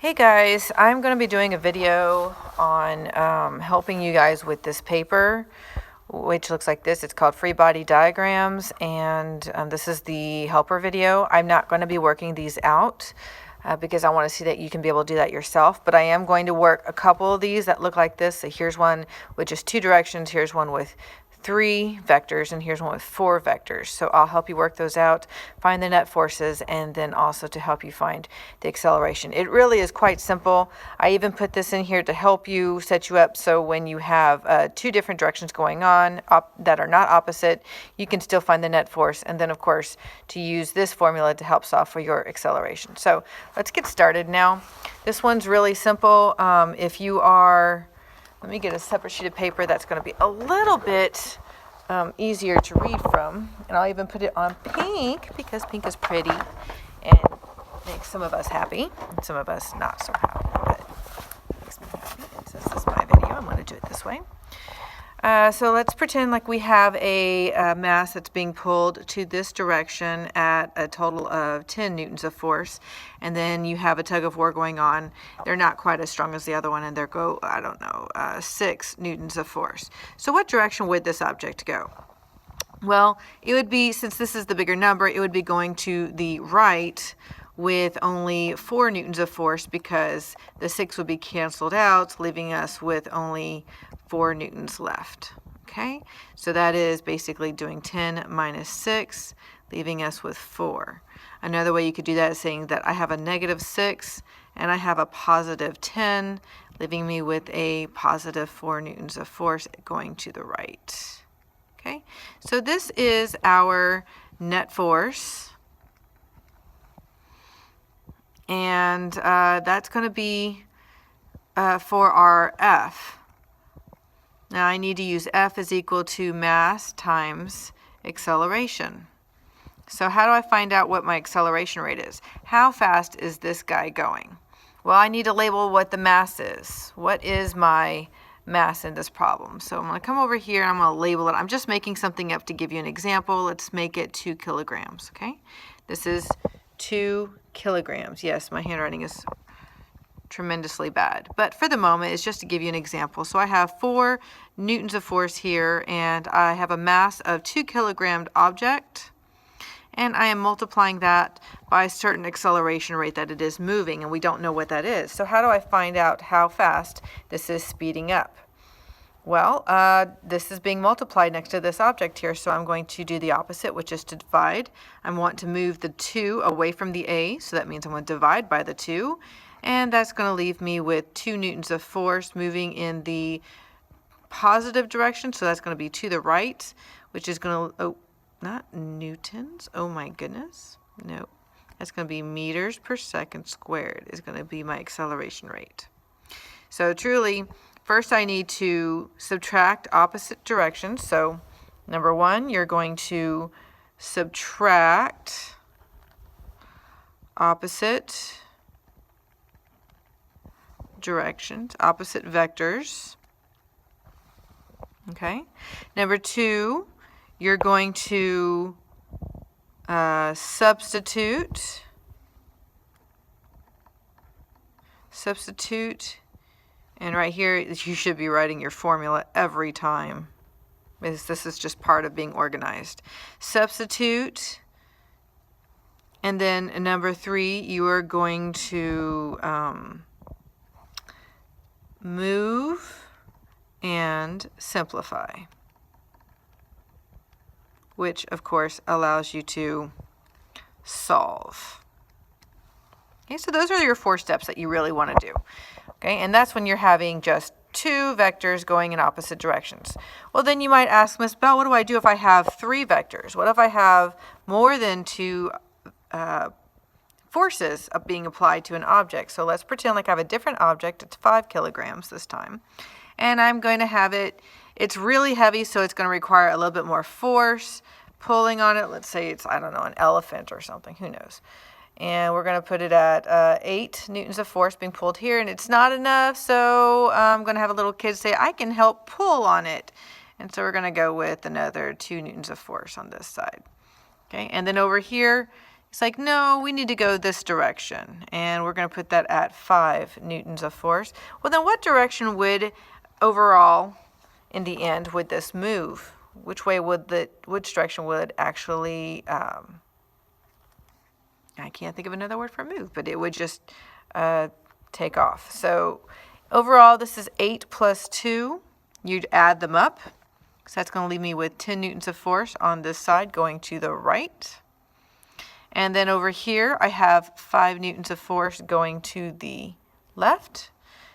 Hey guys, I'm going to be doing a video on helping you guys with this paper, which looks like this. It's called Free Body Diagrams, and this is the helper video. I'm not going to be working these out because I want to see that you can be able to do that yourself, but I am going to work a couple of these that look like this. So here's one with just 2 directions, here's one with 3 vectors, and here's one with 4 vectors. So I'll help you work those out, find the net forces, and then also to help you find the acceleration. It really is quite simple. I even put this in here to help you set you up so when you have 2 different directions going on that are not opposite, you can still find the net force, and then of course to use this formula to help solve for your acceleration. So let's get started now. This one's really simple. If you are, let me get a separate sheet of paper that's going to be a little bit easier to read from. And I'll even put it on pink because pink is pretty and makes some of us happy and some of us not so happy. But it makes me happy. And since this is my video, I'm going to do it this way. So let's pretend like we have a mass that's being pulled to this direction at a total of 10 newtons of force, and then you have a tug of war going on. They're not quite as strong as the other one, and they're 6 newtons of force. So what direction would this object go? Well, it would be, since this is the bigger number, it would be going to the right with only 4 newtons of force because the 6 would be canceled out, leaving us with only 4 newtons left. Okay, so that is basically doing 10 minus 6, leaving us with 4. Another way you could do that is saying that I have a negative 6 and I have a positive 10, leaving me with a positive 4 newtons of force going to the right. Okay, so this is our net force. And that's going to be for our F. Now I need to use F is equal to mass times acceleration. So how do I find out what my acceleration rate is? How fast is this guy going? Well, I need to label what the mass is. What is my mass in this problem? So I'm going to come over here and I'm going to label it. I'm just making something up to give you an example. Let's make it 2 kilograms. Okay, this is 2 kilograms. Yes, my handwriting is tremendously bad, but for the moment it's just to give you an example. So I have 4 newtons of force here, and I have a mass of 2 kilogram object, and I am multiplying that by a certain acceleration rate that it is moving, and we don't know what that is. So how do I find out how fast this is speeding up? Well, this is being multiplied next to this object here, so I'm going to do the opposite, which is to divide. I want to move the 2 away from the A, so that means I'm going to divide by the 2, and that's going to leave me with 2 newtons of force moving in the positive direction, so that's going to be to the right, which is going to, oh, not newtons, oh my goodness, no, that's going to be meters per second squared is going to be my acceleration rate. So truly, first I need to subtract opposite directions. So number 1, you're going to subtract opposite directions, opposite vectors. Okay. Number 2, you're going to substitute, and right here you should be writing your formula every time, because this is just part of being organized. Substitute, and then number 3, you are going to move and simplify, which of course allows you to solve. Okay, so those are your 4 steps that you really want to do. Okay, and that's when you're having just 2 vectors going in opposite directions. Well, then you might ask, Miss Bell, what do I do if I have 3 vectors? What if I have more than 2 forces of being applied to an object? So let's pretend like I have a different object. It's 5 kilograms this time, and I'm going to have it, it's really heavy, so it's going to require a little bit more force pulling on it. Let's say it's, I don't know, an elephant or something, who knows. And we're going to put it at 8 newtons of force being pulled here, and it's not enough, so I'm going to have a little kid say, I can help pull on it. And so we're going to go with another 2 newtons of force on this side. Okay, and then over here, It's like, no, we need to go this direction, and we're going to put that at 5 newtons of force. Well, then what direction would overall, in the end, would this move? Which direction would actually, I can't think of another word for move, but it would just take off. So overall, this is 8 plus 2. You'd add them up. So that's going to leave me with 10 newtons of force on this side going to the right. And then over here, I have 5 newtons of force going to the left.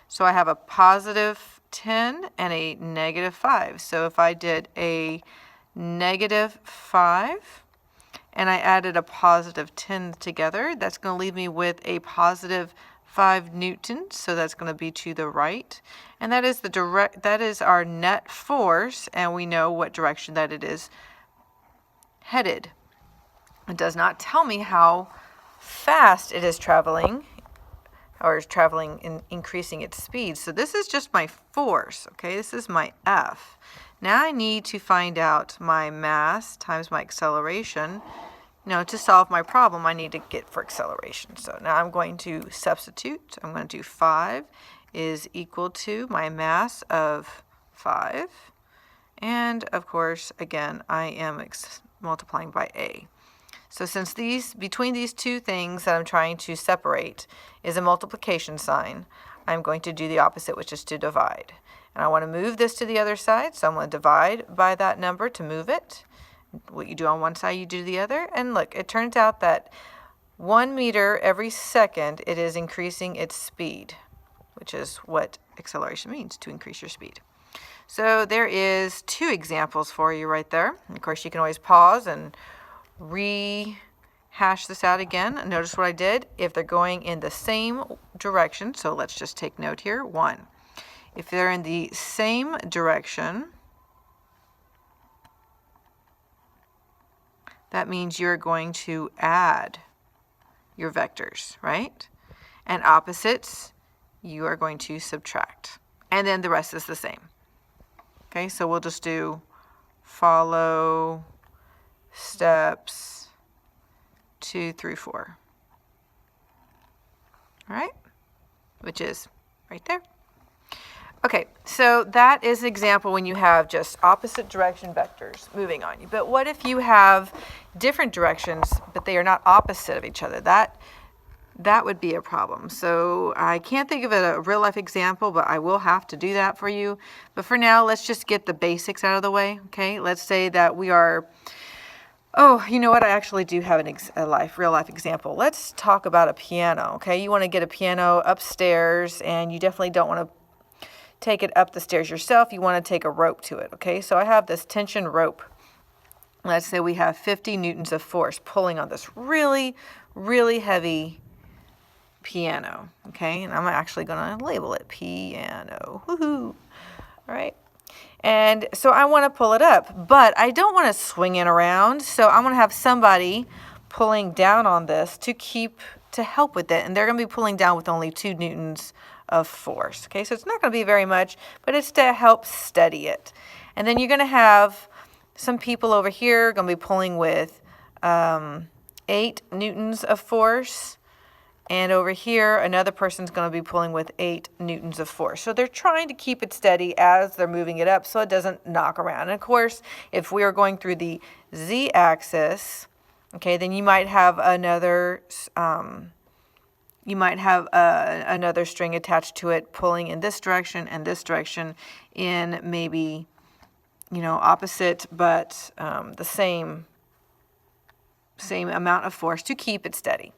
So I have a positive 10 and a negative 5. So if I did a negative 5 and I added a positive 10 together, that's going to leave me with a positive 5 newtons. So that's going to be to the right. And that is our net force, and we know what direction that it is headed. It does not tell me how fast it is traveling, or is traveling in increasing its speed. So this is just my force, okay? This is my F. Now I need to find out my mass times my acceleration. To solve my problem, I need to get for acceleration. So now I'm going to substitute. I'm going to do 5 is equal to my mass of 5. And of course, again, I am multiplying by A. So since between these two things that I'm trying to separate is a multiplication sign, I'm going to do the opposite, which is to divide. And I want to move this to the other side, so I'm going to divide by that number to move it. What you do on one side, you do the other. And look, it turns out that 1 meter every second, it is increasing its speed, which is what acceleration means, to increase your speed. So there is 2 examples for you right there. And of course, you can always pause and rehash this out again. Notice what I did. If they're going in the same direction, so let's just take note here. 1. If they're in the same direction, that means you're going to add your vectors, right? And opposites, you are going to subtract. And then the rest is the same. Okay, so we'll just do follow steps 2 through 4. All right, which is right there. Okay, so that is an example when you have just opposite direction vectors moving on you. But what if you have different directions, but they are not opposite of each other? That would be a problem. So I can't think of a real life example, but I will have to do that for you. But for now, let's just get the basics out of the way, okay? Let's say that we are, oh, you know what? I actually do have a real life example. Let's talk about a piano, okay? You want to get a piano upstairs, and you definitely don't want to take it up the stairs yourself. You want to take a rope to it, okay? So I have this tension rope. Let's say we have 50 newtons of force pulling on this really, really heavy piano, okay? And I'm actually going to label it piano. Woohoo! All right. And so I want to pull it up, but I don't want to swing it around. So I'm going to have somebody pulling down on this to help with it. And they're going to be pulling down with only 2 newtons of force. Okay, so it's not going to be very much, but it's to help steady it. And then you're going to have some people over here going to be pulling with 8 newtons of force. And over here, another person's going to be pulling with 8 newtons of force. So they're trying to keep it steady as they're moving it up so it doesn't knock around. And of course, if we are going through the z-axis, okay, then you might have another another string attached to it pulling in this direction and this direction in maybe, opposite, but the same amount of force to keep it steady.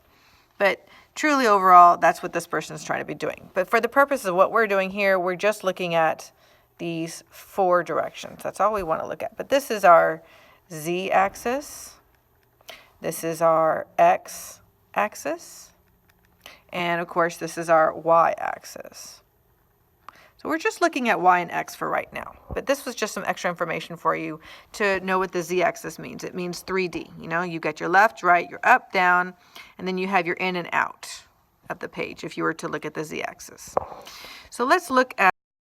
But truly overall, that's what this person is trying to be doing. But for the purpose of what we're doing here, we're just looking at these 4 directions. That's all we want to look at. But this is our z-axis. This is our x-axis. And of course, this is our y-axis. So we're just looking at y and x for right now. But this was just some extra information for you to know what the z-axis means. It means 3D. You got your left, right, your up, down, and then you have your in and out of the page if you were to look at the z-axis. So let's look at